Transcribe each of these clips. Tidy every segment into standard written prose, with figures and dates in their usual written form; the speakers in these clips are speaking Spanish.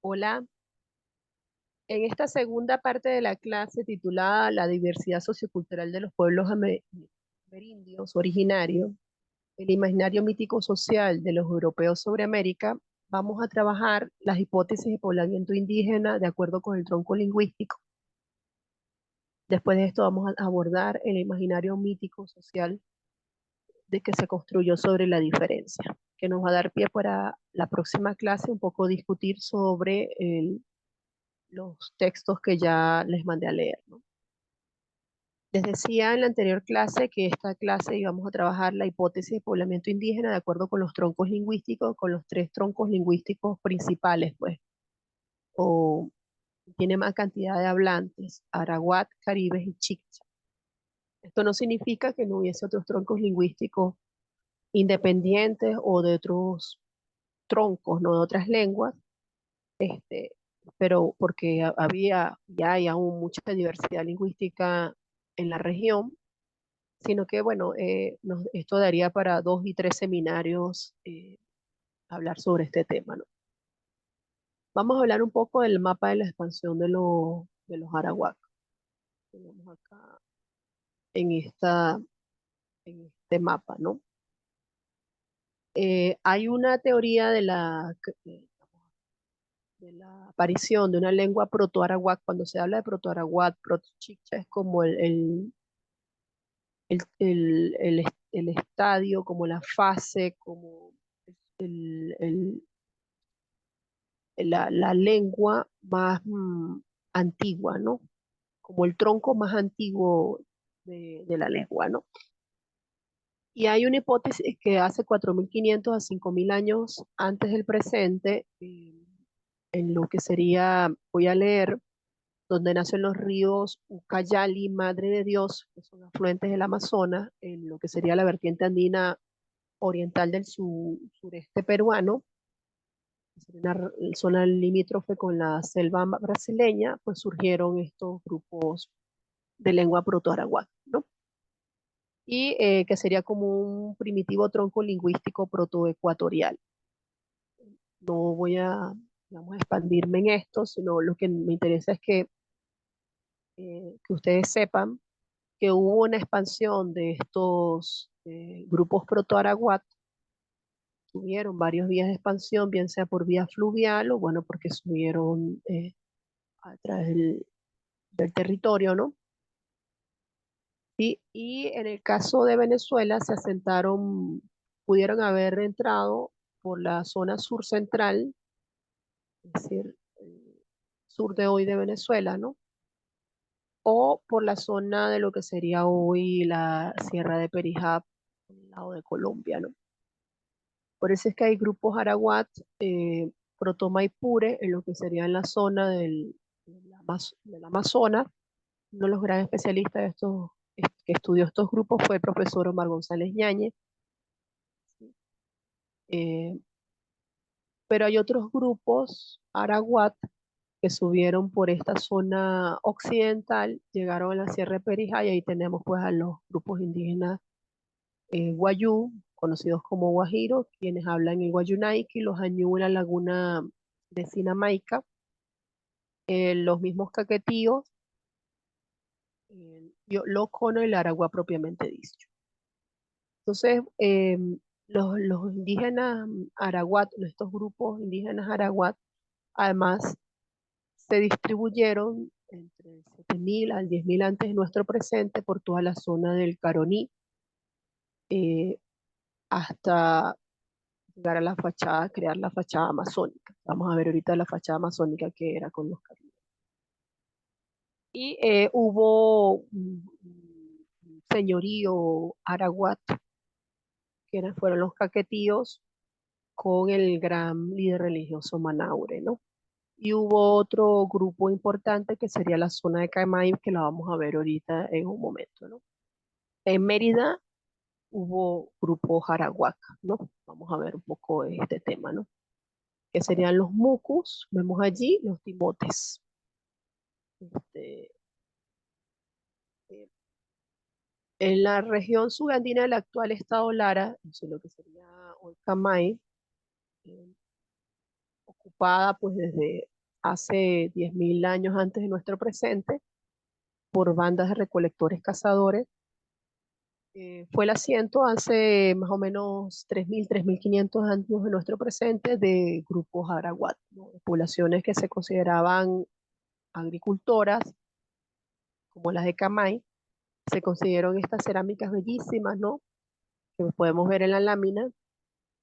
Hola, en esta segunda parte de la clase titulada La diversidad sociocultural de los pueblos amerindios originarios, el imaginario mítico social de los europeos sobre América, vamos a trabajar las hipótesis de poblamiento indígena de acuerdo con el tronco lingüístico. Después de esto vamos a abordar el imaginario mítico social de que se construyó sobre la diferencia, que nos va a dar pie para la próxima clase un poco discutir sobre los textos que ya les mandé a leer, ¿no? Les decía en la anterior clase que esta clase íbamos a trabajar la hipótesis de poblamiento indígena de acuerdo con los troncos lingüísticos, con los tres troncos lingüísticos principales, pues, o tiene más cantidad de hablantes, Arahuat, Caribes y Chiccha. Esto no significa que no hubiese otros troncos lingüísticos independientes o de otros troncos, no de otras lenguas, este, pero porque había, ya hay aún mucha diversidad lingüística en la región, sino que, bueno, esto daría para 2 y 3 seminarios hablar sobre este tema, ¿no? Vamos a hablar un poco del mapa de la expansión de los arawak. Tenemos acá en, en este mapa, ¿no? Hay una teoría de la aparición de una lengua proto-arawak. Cuando se habla de proto-arawak, proto-chiccha, es como el estadio, como la fase, como el, el- la lengua más antigua, ¿no? Como el tronco más antiguo de la lengua, ¿no? Y hay una hipótesis que hace 4.500 a 5.000 años antes del presente, en lo que sería, voy a leer, donde nacen los ríos Ucayali, Madre de Dios, que son afluentes del Amazonas, en lo que sería la vertiente andina oriental del sureste peruano, una zona limítrofe con la selva brasileña, pues surgieron estos grupos de lengua proto-arahuac, ¿no? Y que sería como un primitivo tronco lingüístico protoecuatorial. No voy a, digamos, expandirme en esto, sino lo que me interesa es que ustedes sepan que hubo una expansión de estos grupos proto-arahuac. Tuvieron varios vías de expansión, bien sea por vía fluvial o, bueno, porque subieron a través del territorio, ¿no? Y en el caso de Venezuela se asentaron, pudieron haber entrado por la zona sur central, es decir, el sur de hoy de Venezuela, ¿no? O por la zona de lo que sería hoy la Sierra de Perijá, al lado de Colombia, ¿no? Por eso es que hay grupos arahuat, proto-maipure, en lo que sería en la zona del Amazonas. Uno de los grandes especialistas de que estudió estos grupos fue el profesor Omar González Ñañez. Eh, pero hay otros grupos arahuat que subieron por esta zona occidental, llegaron a la Sierra de Perijá y ahí tenemos pues a los grupos indígenas Wayuu, conocidos como Guajiros, quienes hablan el Wayunaiki, los Añú en la laguna de Sinamaica, los mismos caquetíos, Locono y el Aragua propiamente dicho. Entonces, los indígenas arahuat, estos grupos indígenas arahuat, además se distribuyeron entre 7.000 al 10.000 antes de nuestro presente por toda la zona del Caroní, eh, hasta llegar a la fachada, crear la fachada amazónica. Vamos a ver ahorita la fachada amazónica que era con los caribes. Y hubo un señorío arahuat, fueron los caquetíos, con el gran líder religioso Manaure, ¿no? Y hubo otro grupo importante que sería la zona de Caimán, que la vamos a ver ahorita en un momento, ¿no? En Mérida hubo grupo Jarahuac, ¿no? Vamos a ver un poco este tema, ¿no? Que serían los mucus, vemos allí los timotes. Este, eh, en la región subandina del actual estado Lara, eso es lo que sería hoy Camay, eh, ocupada pues desde hace 10.000 años antes de nuestro presente por bandas de recolectores cazadores. Fue el asiento hace más o menos 3.000, 3.500 años de nuestro presente de grupos arahuat, ¿no? De poblaciones que se consideraban agricultoras, como las de Camay. Se consiguieron estas cerámicas bellísimas, ¿no? Que podemos ver en la lámina,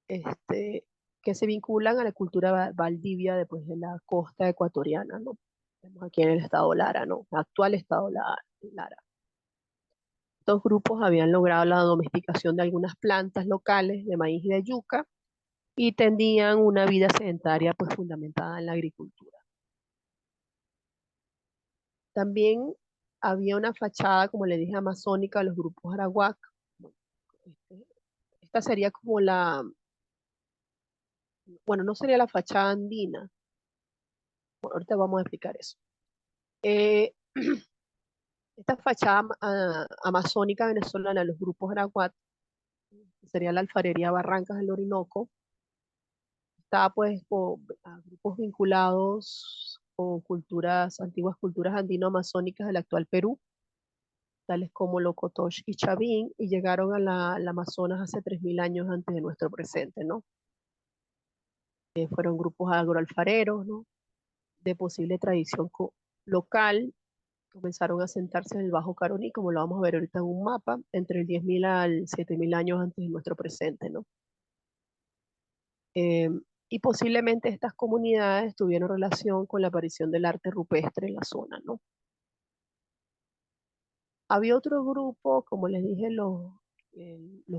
este, que se vinculan a la cultura valdivia después de la costa ecuatoriana, ¿no? Vemos aquí en el estado Lara, ¿no? Actual estado Lara. Estos grupos habían logrado la domesticación de algunas plantas locales de maíz y de yuca y tenían una vida sedentaria pues fundamentada en la agricultura. También había una fachada, como le dije, amazónica a los grupos arawak. Este, Esta sería como bueno, no sería la fachada andina. Bueno, ahorita vamos a explicar eso. Eh, esta fachada amazónica venezolana, los grupos arawak, sería la alfarería Barrancas del Orinoco, está pues a grupos vinculados con culturas, antiguas culturas andino-amazónicas del actual Perú, tales como Locotosh y Chavín, y llegaron a la Amazonas hace 3.000 años antes de nuestro presente, ¿no? Fueron grupos agroalfareros, ¿no? De posible tradición local, comenzaron a asentarse en el Bajo Caroní, como lo vamos a ver ahorita en un mapa, entre el 10.000 al 7.000 años antes de nuestro presente, ¿no? Eh, y posiblemente estas comunidades tuvieron relación con la aparición del arte rupestre en la zona, ¿no? Había otro grupo, como les dije, los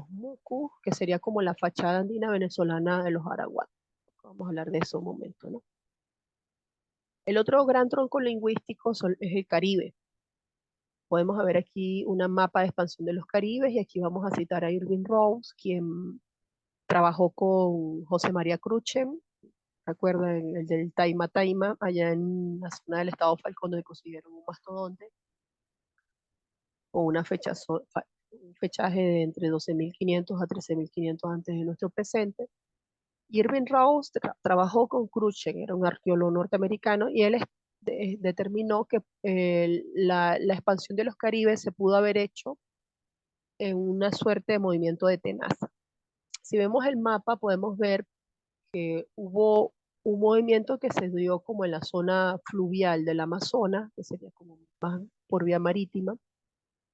mucus, que sería como la fachada andina venezolana de los arahuacos. Vamos a hablar de eso un momento, ¿no? El otro gran tronco lingüístico es el Caribe. Podemos ver aquí una mapa de expansión de los Caribes y aquí vamos a citar a Irving Rose, quien trabajó con José María Cruchen, recuerden el del Taima Taima, allá en la zona del estado Falcón, donde consiguieron un mastodonte, con una un fechaje de entre 12.500 a 13.500 antes de nuestro presente. Irving Rose trabajó con Crutzen, era un arqueólogo norteamericano, y él determinó que la expansión de los Caribes se pudo haber hecho en una suerte de movimiento de tenaza. Si vemos el mapa, podemos ver que hubo un movimiento que se dio como en la zona fluvial del Amazonas, que sería como más por vía marítima,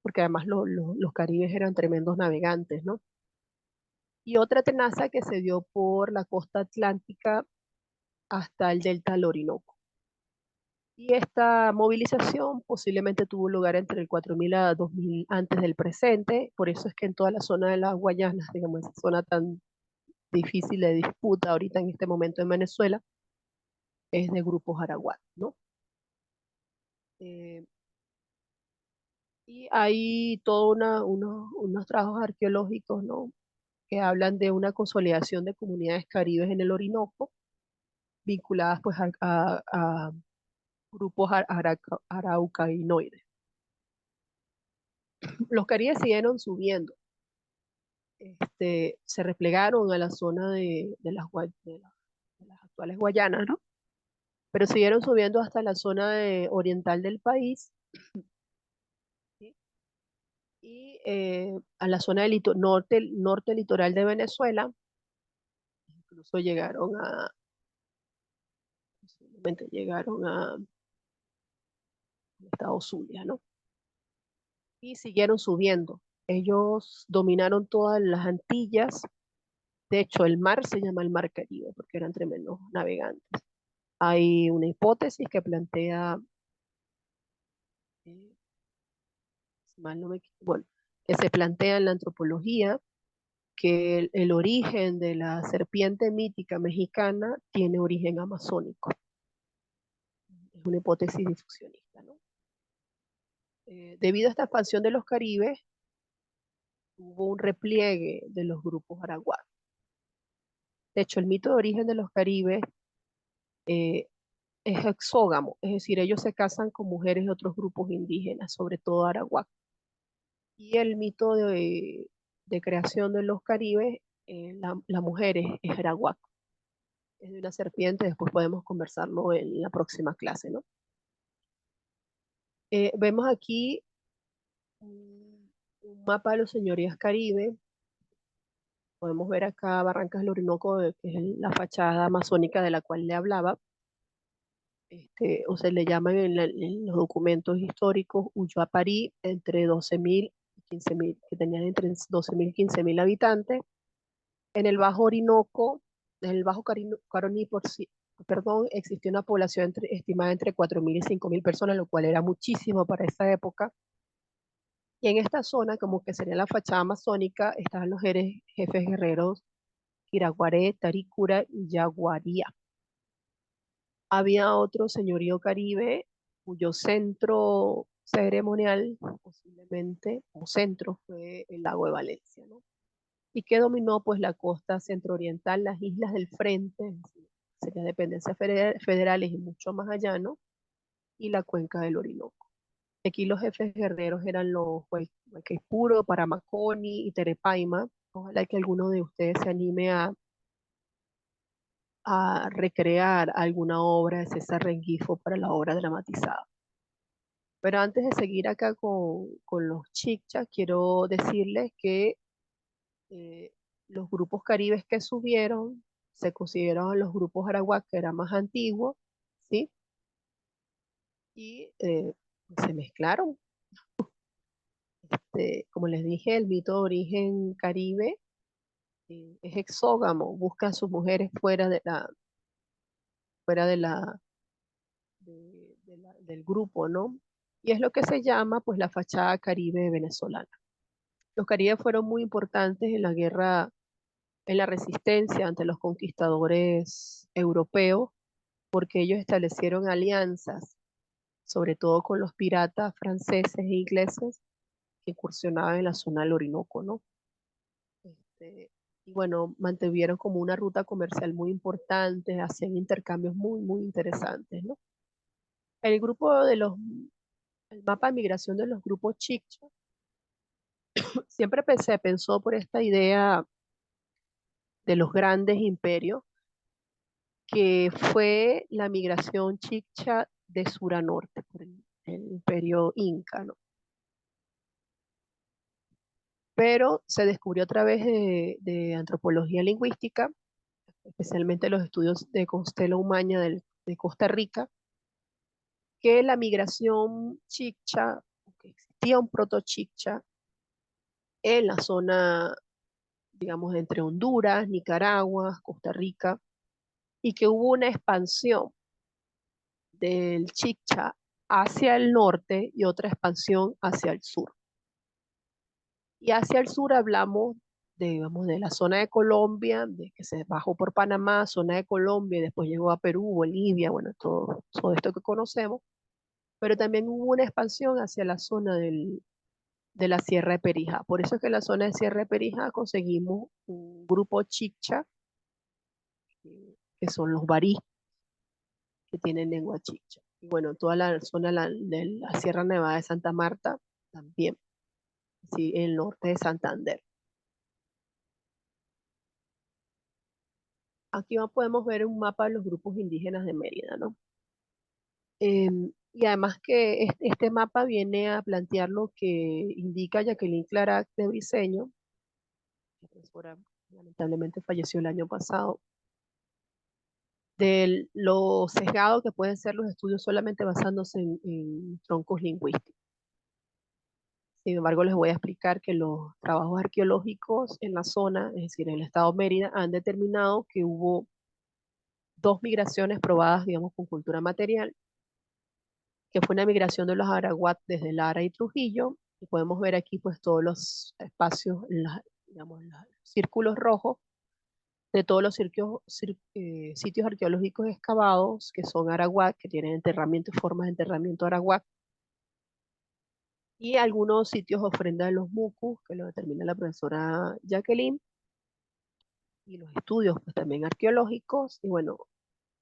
porque además los caribes eran tremendos navegantes, ¿no? Y otra tenaza que se dio por la costa atlántica hasta el delta del Orinoco. Y esta movilización posiblemente tuvo lugar entre el 4.000 a 2.000 antes del presente, por eso es que en toda la zona de las Guayanas, digamos, esa zona tan difícil de disputa ahorita en este momento en Venezuela, es de grupos arahuat, ¿no? Eh, y hay todos unos trabajos arqueológicos, ¿no? Que hablan de una consolidación de comunidades caribes en el Orinoco, vinculadas pues a grupos araucainoides. Los caribes siguieron subiendo, se replegaron a la zona de las actuales Guayanas, ¿no? Pero siguieron subiendo hasta la zona oriental del país, ¿sí? Y a la zona del norte litoral de Venezuela, incluso llegaron a estado Zulia, ¿no? Y siguieron subiendo. Ellos dominaron todas las Antillas. De hecho, el mar se llama el Mar Caribe porque eran tremendos navegantes. Hay una hipótesis que plantea, eh, si mal no me bueno, que se plantea en la antropología que el origen de la serpiente mítica mexicana tiene origen amazónico. Es una hipótesis difusionista, ¿no? Debido a esta expansión de los Caribes, hubo un repliegue de los grupos arahuacos. De hecho, el mito de origen de los Caribes eh, es exógamo, es decir, ellos se casan con mujeres de otros grupos indígenas, sobre todo arahuacos. Y el mito de creación de los Caribes, la mujer es arahuaco. es de una serpiente, después podemos conversarlo en la próxima clase, ¿no? Vemos aquí un mapa de los señorías Caribe. Podemos ver acá Barrancas del Orinoco, que es la fachada amazónica de la cual le hablaba. O se le llaman en los documentos históricos Ullapari, entre 12.000 y 15.000, que tenían entre 12.000 y 15.000 habitantes. En el Bajo Orinoco, en el Bajo Caroní, perdón, existió una población estimada entre 4.000 y 5.000 personas, lo cual era muchísimo para esa época. Y en esta zona, como que sería la fachada amazónica, estaban los jefes guerreros Quiraguaré, Tarícura y Yaguaría. Había otro señorío caribe cuyo centro ceremonial, posiblemente, o centro, fue el lago de Valencia, ¿no? Y que dominó pues la costa centrooriental, las islas del frente, serían dependencias federales y mucho más allá, ¿no? Y la cuenca del Orinoco. Aquí los jefes guerreros eran los Huaycaipuro, Paramaconi y Terepaima. Ojalá que alguno de ustedes se anime a recrear alguna obra de César Rengifo para la obra dramatizada. Pero antes de seguir acá con los chichas, quiero decirles que eh, los grupos caribes que subieron se consideraban los grupos arawak, que eran más antiguos, ¿sí? Y se mezclaron. Como les dije, el mito de origen caribe es exógamo, busca a sus mujeres fuera del grupo, ¿no? Y es lo que se llama, pues, la fachada caribe venezolana. Los caribes fueron muy importantes en la guerra, en la resistencia ante los conquistadores europeos, porque ellos establecieron alianzas, sobre todo con los piratas franceses e ingleses que incursionaban en la zona del Orinoco, ¿no? Y bueno, mantuvieron como una ruta comercial muy importante, hacían intercambios muy, muy interesantes, ¿no? El grupo de los, el mapa de migración de los grupos Chiccha, siempre se pensó por esta idea de los grandes imperios, que fue la migración Chiccha de sur a norte, por el imperio inca, ¿no? Pero se descubrió a través de antropología lingüística, especialmente los estudios de constela humana de Costa Rica, que la migración Chiccha, que existía un proto Chiccha en la zona, digamos, entre Honduras, Nicaragua, Costa Rica, y que hubo una expansión del Chiccha hacia el norte y otra expansión hacia el sur. Y hacia el sur hablamos de, digamos, de la zona de Colombia, de que se bajó por Panamá, zona de Colombia, y después llegó a Perú, Bolivia, bueno, todo esto que conocemos, pero también hubo una expansión hacia la zona de la Sierra de Perijá. Por eso es que en la zona de Sierra de Perijá conseguimos un grupo chicha, que son los barí, que tienen lengua chicha. Y bueno, toda la zona de la Sierra Nevada de Santa Marta también, sí, el norte de Santander. Aquí podemos ver un mapa de los grupos indígenas de Mérida, ¿no? Y además que este mapa viene a plantear lo que indica Jacqueline Clarac de Briceño, la profesora lamentablemente falleció el año pasado, de lo sesgado que pueden ser los estudios solamente basándose en troncos lingüísticos. Sin embargo, les voy a explicar que los trabajos arqueológicos en la zona, es decir, en el estado de Mérida, han determinado que hubo dos migraciones probadas, digamos, con cultura material, que fue una migración de los Arahuat desde Lara y Trujillo, y podemos ver aquí pues todos los espacios, digamos, los círculos rojos de todos los sitios arqueológicos excavados que son Arahuac, que tienen enterramiento y formas de enterramiento Arahuac, y algunos sitios ofrenda de los mucus, que lo determina la profesora Jacqueline, y los estudios pues también arqueológicos, y bueno,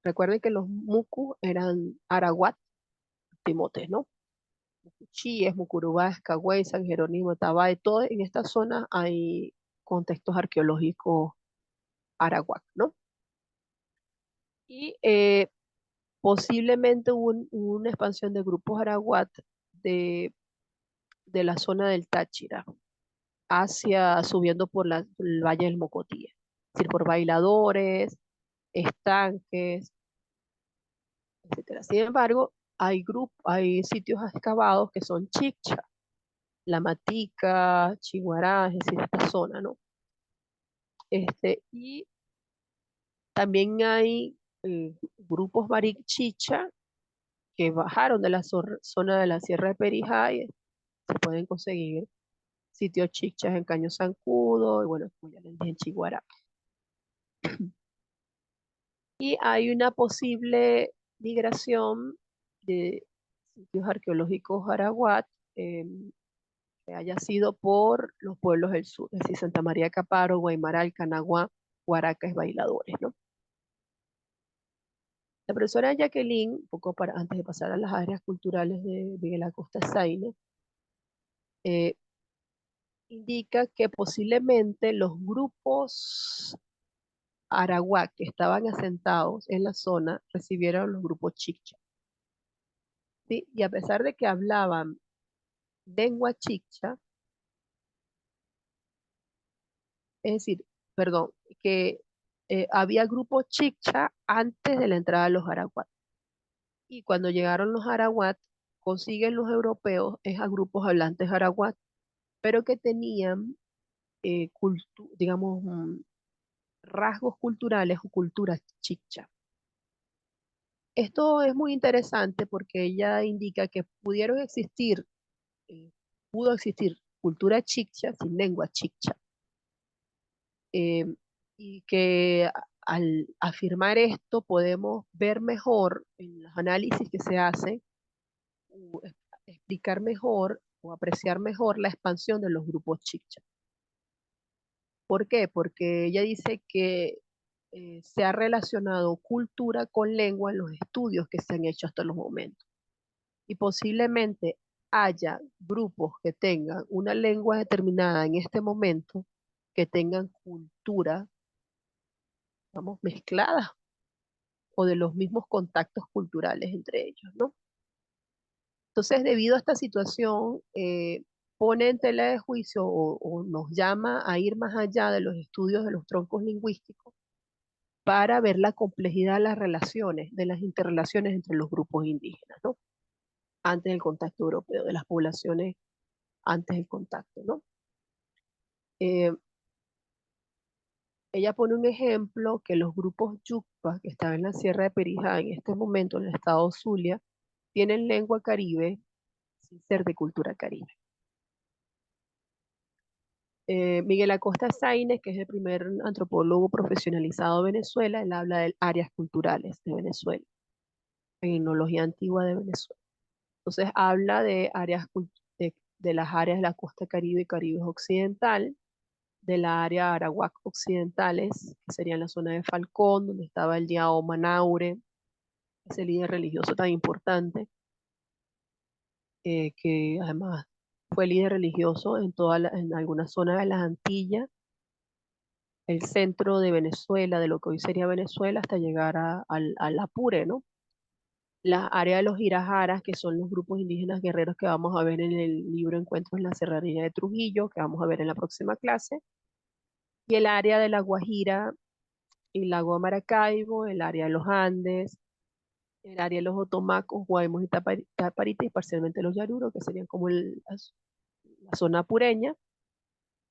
recuerden que los mucus eran Arahuac, Timotes, ¿no? Mucuchíes, Mucurubás, Cahuay, San Jerónimo, Tabay, todo en esta zona hay contextos arqueológicos Arahuac, ¿no? Y posiblemente hubo una expansión de grupos arahuat de, de la zona del Táchira hacia subiendo por el Valle del Mocotí, es decir, por bailadores, estanques, etcétera. Sin embargo, hay sitios excavados que son Chicha, La Matica, Chiguará, es decir, esta zona, ¿no? Y también hay grupos Chicha que bajaron de la zona de la Sierra de Perijá y se pueden conseguir sitios chichas en Caño Zancudo y bueno, como ya les dije, en Chiguará. Y hay una posible migración de sitios arqueológicos arahuat que haya sido por los pueblos del sur, es decir, Santa María de Caparo, Guaymaral, Canaguá, Guaracas, Bailadores, ¿no? La profesora Jacqueline, un poco antes de pasar a las áreas culturales de Miguel Acosta Sainz, eh, indica que posiblemente los grupos arawak que estaban asentados en la zona recibieron los grupos chicha, ¿sí? Y a pesar de que hablaban lengua chicha, es decir, perdón, que había grupos chicha antes de la entrada de los arawak. Y cuando llegaron los arawak, consiguen los europeos es a grupos hablantes arawak, pero que tenían, digamos, rasgos culturales o cultura chicha. Esto es muy interesante porque ella indica que eh, pudo existir cultura chicha sin lengua chicha, eh, y que al afirmar esto podemos ver mejor en los análisis que se hacen, u explicar mejor o apreciar mejor la expansión de los grupos chicha. ¿Por qué? Porque ella dice que se ha relacionado cultura con lengua en los estudios que se han hecho hasta los momentos. Y posiblemente haya grupos que tengan una lengua determinada en este momento, que tengan cultura, vamos, mezcladas o de los mismos contactos culturales entre ellos, ¿no? Entonces, debido a esta situación, pone en tela de juicio o nos llama a ir más allá de los estudios de los troncos lingüísticos para ver la complejidad de las relaciones, de las interrelaciones entre los grupos indígenas, ¿no? Antes del contacto europeo, de las poblaciones antes del contacto, ¿no? Eh, Ella pone un ejemplo que los grupos Yucpa, que están en la Sierra de Perijá, en este momento en el estado Zulia, tienen lengua caribe sin ser de cultura caribe. Miguel Acosta Sainz, que es el primer antropólogo profesionalizado de Venezuela, él habla de áreas culturales de Venezuela, en etnología antigua de Venezuela. Entonces habla de de las áreas de la costa caribe y caribe occidental, de la área Arawak occidentales, que sería la zona de Falcón, donde estaba el Diao Manaure, ese líder religioso tan importante, que además fue líder religioso en algunas zonas de las Antillas, el centro de Venezuela, de lo que hoy sería Venezuela, hasta llegar al Apure, ¿no? La área de los Irajaras, que son los grupos indígenas guerreros que vamos a ver en el libro Encuentros en la Serranía de Trujillo, que vamos a ver en la próxima clase, y el área de la Guajira, el lago Maracaibo, el área de los Andes, el área de los Otomacos, Guaymas y Taparita, y parcialmente los Yaruro, que serían como la zona apureña,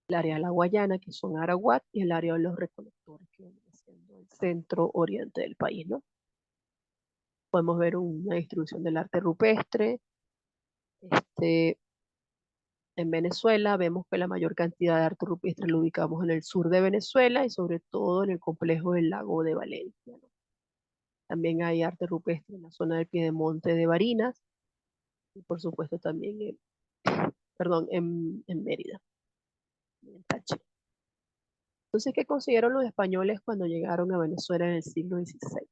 el área de la Guayana, que son Arahuat, y el área de los recolectores, que viene siendo el centro oriente del país, ¿no? Podemos ver una distribución del arte rupestre. Este, en Venezuela vemos que la mayor cantidad de arte rupestre lo ubicamos en el sur de Venezuela y sobre todo en el complejo del lago de Valencia, ¿no? También hay arte rupestre en la zona del Piedemonte de Barinas y por supuesto también perdón, en Mérida, en Táchira. Entonces, ¿qué consiguieron los españoles cuando llegaron a Venezuela en el siglo XVI?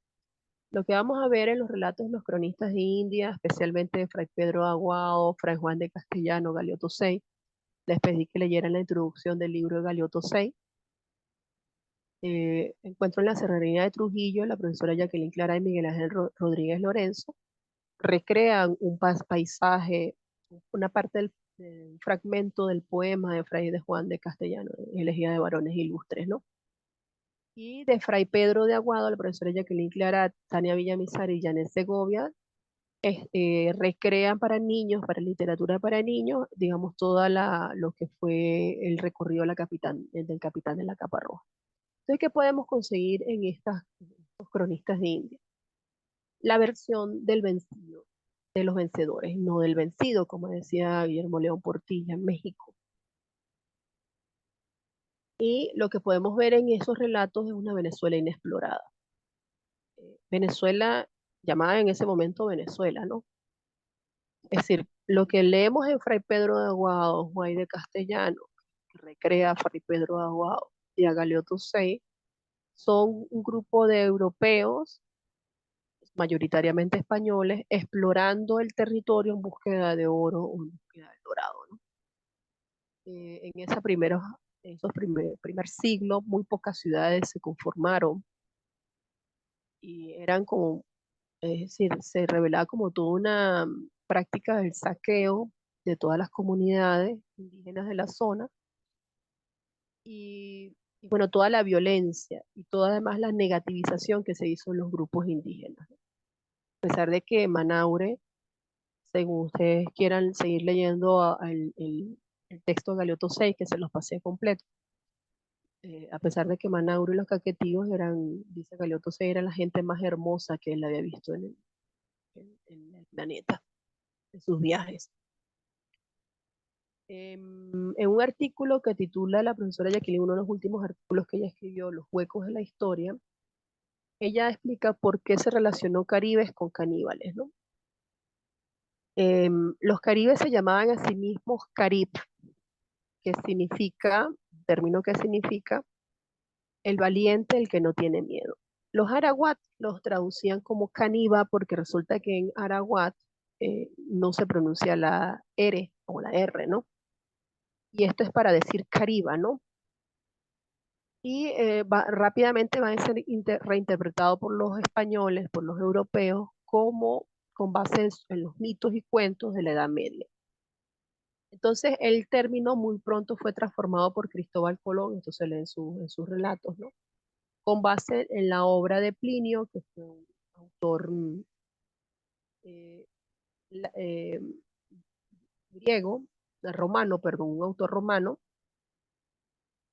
Lo que vamos a ver en los relatos de los cronistas de India, especialmente de Fray Pedro de Aguado, Fray Juan de Castellano, Galeotto 6, les pedí que leyeran la introducción del libro de Galeotto 6. encuentro en la Serranía de Trujillo, la profesora Jacqueline Clara y Miguel Ángel Rodríguez Lorenzo recrean un paisaje, una parte del fragmento del poema de Fray de Juan de Castellano, Elegía de Varones Ilustres, ¿no? Y de Fray Pedro de Aguado, la profesora Jacqueline Clara, Tania Villamizar y Janet Segovia, recrean para niños, para literatura para niños, digamos, lo que fue el recorrido de del capitán de la capa roja. Entonces, ¿qué podemos conseguir en estos cronistas de India? La versión del vencido, de los vencedores, no del vencido, como decía Guillermo León Portilla en México. Y lo que podemos ver en esos relatos es una Venezuela inexplorada. Venezuela, llamada en ese momento Venezuela, ¿no? Es decir, lo que leemos en Fray Pedro de Aguado, Juan de Castellano, que recrea a Fray Pedro de Aguado y a Galeotto Sey, son un grupo de europeos, mayoritariamente españoles, explorando el territorio en búsqueda de oro o en búsqueda del dorado, ¿no? En esos primer siglo, muy pocas ciudades se conformaron y eran como, es decir, se revelaba como toda una práctica del saqueo de todas las comunidades indígenas de la zona y bueno, toda la violencia y toda además la negativización que se hizo en los grupos indígenas. A pesar de que Manaure, según ustedes quieran seguir leyendo el texto de Galeotto 6, que se los pasé completo, a pesar de que Manaure y los caquetíos eran, dice Galeotto 6, era la gente más hermosa que él había visto en el planeta, en sus viajes. En un artículo que titula la profesora Jacqueline, uno de los últimos artículos que ella escribió, Los huecos de la historia, ella explica por qué se relacionó caribes con caníbales, ¿no? Los caribes se llamaban a sí mismos carib, que significa, término que significa el valiente, el que no tiene miedo. Los arawat los traducían como caníbal porque resulta que en arawat no se pronuncia la R o la R, ¿no? Y esto es para decir cariba, ¿no? Y rápidamente va a ser reinterpretado por los españoles, por los europeos, como con base en los mitos y cuentos de la Edad Media. Entonces el término muy pronto fue transformado por Cristóbal Colón, esto se lee en sus relatos, ¿no? Con base en la obra de Plinio, que fue un autor eh, eh, griego, romano, perdón, un autor romano,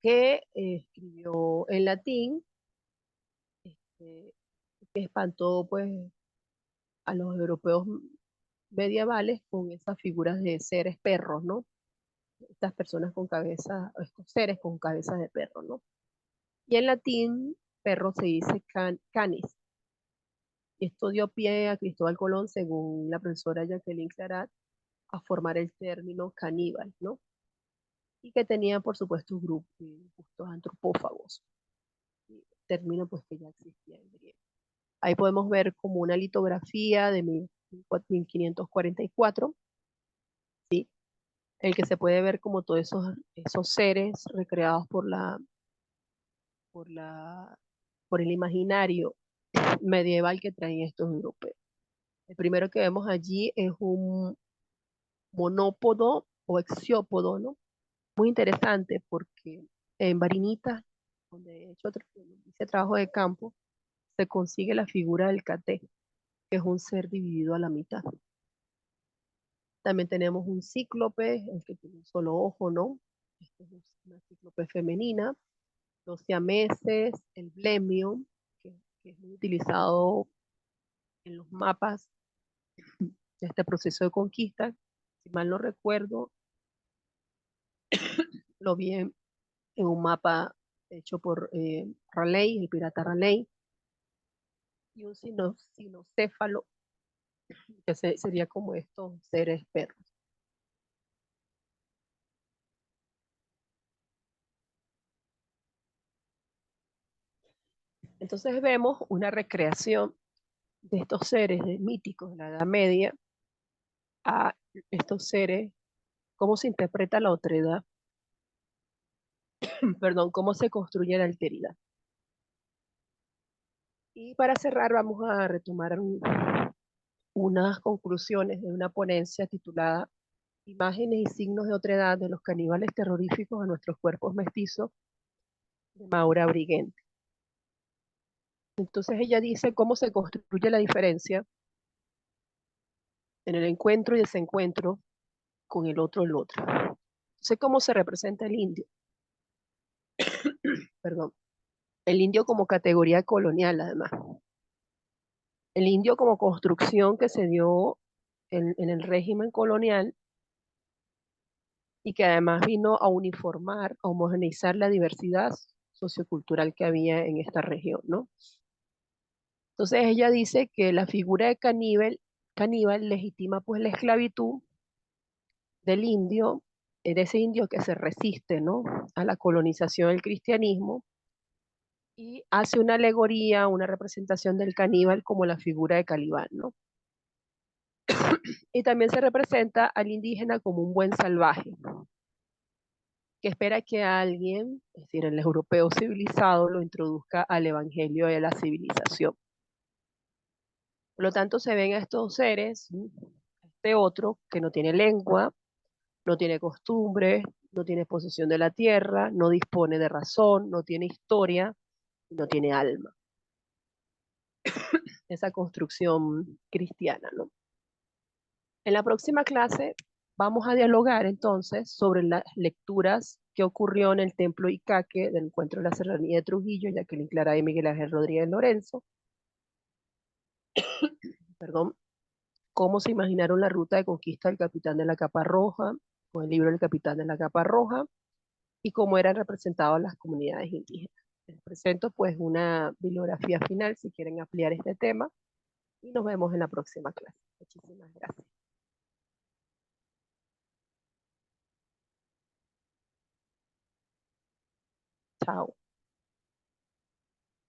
que escribió en latín, este, que espantó pues a los europeos medievales con esas figuras de seres perros, ¿no? Estas personas con cabeza, estos seres con cabezas de perro, ¿no? Y en latín, perro se dice canis. Y esto dio pie a Cristóbal Colón, según la profesora Jacqueline Clarat, a formar el término caníbal, ¿no? Y que tenía, por supuesto, gustos antropófagos, término pues que ya existía en griego. Ahí podemos ver como una litografía de 1544, ¿sí? El que se puede ver como todos esos seres recreados por la, por el imaginario medieval que traen estos europeos. El primero que vemos allí es un monópodo o exiópodo, ¿no? Muy interesante porque en Barinitas, donde he hecho hice trabajo de campo, se consigue la figura del caté, que es un ser dividido a la mitad. También tenemos un cíclope, el que tiene un solo ojo, ¿no? Esta es una cíclope femenina. Los siameses, el blemio, que es muy utilizado en los mapas de este proceso de conquista. Si mal no recuerdo, lo vi en un mapa hecho por Raleigh, el pirata Raleigh, y un sinocéfalo, que sería como estos seres perros. Entonces vemos una recreación de estos seres míticos de la Edad Media a estos seres, cómo se interpreta la otredad, perdón, cómo se construye la alteridad. Y para cerrar, vamos a retomar unas conclusiones de una ponencia titulada Imágenes y signos de otra edad de los caníbales terroríficos a nuestros cuerpos mestizos, de Maura Briguente. Entonces ella dice cómo se construye la diferencia en el encuentro y desencuentro con el otro. Entonces, cómo se representa el indio, perdón, el indio como categoría colonial, además. El indio como construcción que se dio en el régimen colonial y que además vino a uniformar, a homogeneizar la diversidad sociocultural que había en esta región, ¿no? Entonces ella dice que la figura de caníbal legitima pues la esclavitud del indio, de ese indio que se resiste, ¿no?, a la colonización del cristianismo y hace una alegoría, una representación del caníbal como la figura de Calibán, ¿no? Y también se representa al indígena como un buen salvaje, que espera que alguien, es decir, el europeo civilizado, lo introduzca al evangelio de la civilización. Por lo tanto, se ven a estos seres, este otro, que no tiene lengua, no tiene costumbre, no tiene posesión de la tierra, no dispone de razón, no tiene historia, no tiene alma. Esa construcción cristiana, ¿no? En la próxima clase vamos a dialogar entonces sobre las lecturas que ocurrió en el templo Icaque del encuentro de la Serranía de Trujillo, Jacqueline Clara y Miguel Ángel Rodríguez Lorenzo, perdón, cómo se imaginaron la ruta de conquista del capitán de la capa roja, con el libro del capitán de la capa roja, y cómo eran representadas las comunidades indígenas. Les presento pues una bibliografía final si quieren ampliar este tema y nos vemos en la próxima clase. Muchísimas gracias. Chao.